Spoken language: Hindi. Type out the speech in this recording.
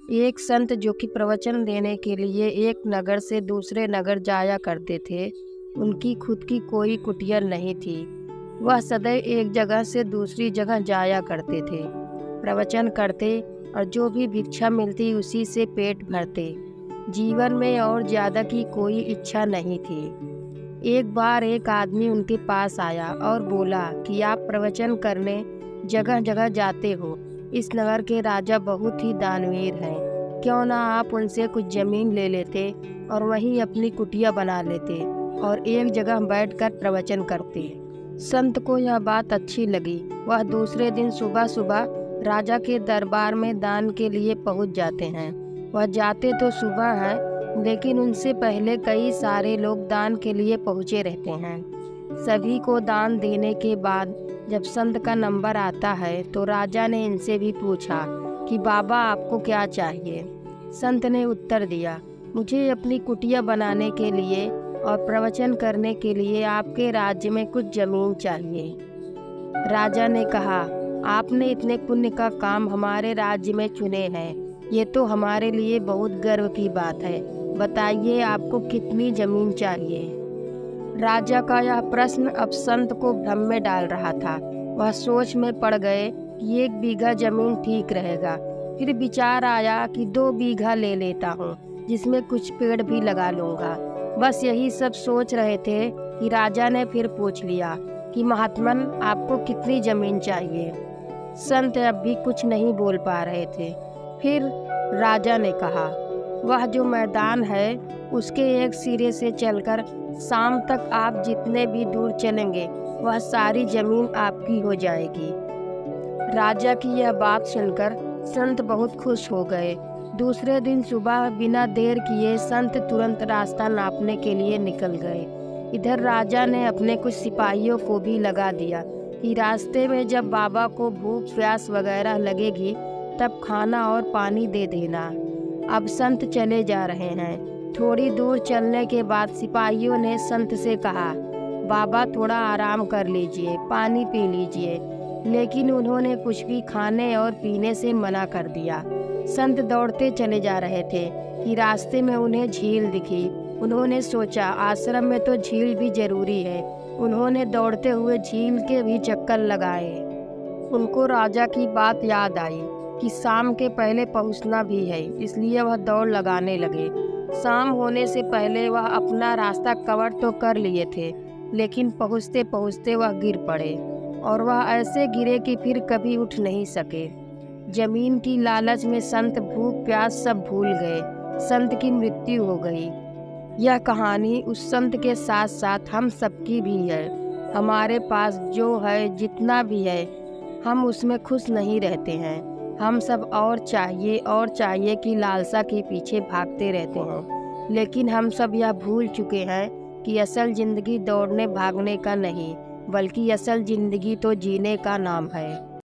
एक संत जो कि प्रवचन देने के लिए एक नगर से दूसरे नगर जाया करते थे, उनकी खुद की कोई कुटिया नहीं थी। वह सदैव एक जगह से दूसरी जगह जाया करते थे, प्रवचन करते और जो भी भिक्षा मिलती उसी से पेट भरते। जीवन में और ज़्यादा की कोई इच्छा नहीं थी। एक बार एक आदमी उनके पास आया और बोला कि आप प्रवचन करने जगह जगह जाते हो, इस नगर के राजा बहुत ही दानवीर हैं, क्यों ना आप उनसे कुछ ज़मीन ले लेते और वहीं अपनी कुटिया बना लेते और एक जगह बैठकर प्रवचन करते। संत को यह बात अच्छी लगी। वह दूसरे दिन सुबह सुबह राजा के दरबार में दान के लिए पहुंच जाते हैं। वह जाते तो सुबह है, लेकिन उनसे पहले कई सारे लोग दान के लिए पहुंचे रहते हैं। सभी को दान देने के बाद जब संत का नंबर आता है तो राजा ने इनसे भी पूछा कि बाबा आपको क्या चाहिए। संत ने उत्तर दिया, मुझे अपनी कुटिया बनाने के लिए और प्रवचन करने के लिए आपके राज्य में कुछ जमीन चाहिए। राजा ने कहा, आपने इतने पुण्य का काम हमारे राज्य में चुने हैं, ये तो हमारे लिए बहुत गर्व की बात है। बताइए आपको कितनी जमीन चाहिए। राजा का यह प्रश्न अब संत को भ्रम में डाल रहा था। वह सोच में पड़ गए कि 1 बीघा जमीन ठीक रहेगा। फिर विचार आया कि 2 बीघा ले लेता हूँ, जिसमें कुछ पेड़ भी लगा लूँगा। बस यही सब सोच रहे थे कि राजा ने फिर पूछ लिया कि महात्मन आपको कितनी जमीन चाहिए। संत अब भी कुछ नहीं बोल पा रहे थे। फिर राजा ने कहा, वह जो मैदान है उसके एक सिरे से चलकर शाम तक आप जितने भी दूर चलेंगे वह सारी जमीन आपकी हो जाएगी। राजा की यह बात सुनकर संत बहुत खुश हो गए। दूसरे दिन सुबह बिना देर किए संत तुरंत रास्ता नापने के लिए निकल गए। इधर राजा ने अपने कुछ सिपाहियों को भी लगा दिया कि रास्ते में जब बाबा को भूख प्यास वगैरह लगेगी तब खाना और पानी दे देना। अब संत चले जा रहे हैं। थोड़ी दूर चलने के बाद सिपाहियों ने संत से कहा, बाबा थोड़ा आराम कर लीजिए, पानी पी लीजिए, लेकिन उन्होंने कुछ भी खाने और पीने से मना कर दिया। संत दौड़ते चले जा रहे थे कि रास्ते में उन्हें झील दिखी। उन्होंने सोचा आश्रम में तो झील भी जरूरी है। उन्होंने दौड़ते हुए झील के भी चक्कर लगाए। उनको राजा की बात याद आई कि शाम के पहले पहुंचना भी है, इसलिए वह दौड़ लगाने लगे। शाम होने से पहले वह अपना रास्ता कवर तो कर लिए थे, लेकिन पहुंचते पहुंचते वह गिर पड़े और वह ऐसे गिरे कि फिर कभी उठ नहीं सके। जमीन की लालच में संत भूख प्यास सब भूल गए। संत की मृत्यु हो गई। यह कहानी उस संत के साथ साथ हम सबकी भी है। हमारे पास जो है, जितना भी है, हम उसमें खुश नहीं रहते हैं। हम सब और चाहिए की लालसा के पीछे भागते रहते हैं। लेकिन हम सब यह भूल चुके हैं कि असल ज़िंदगी दौड़ने भागने का नहीं, बल्कि असल ज़िंदगी तो जीने का नाम है।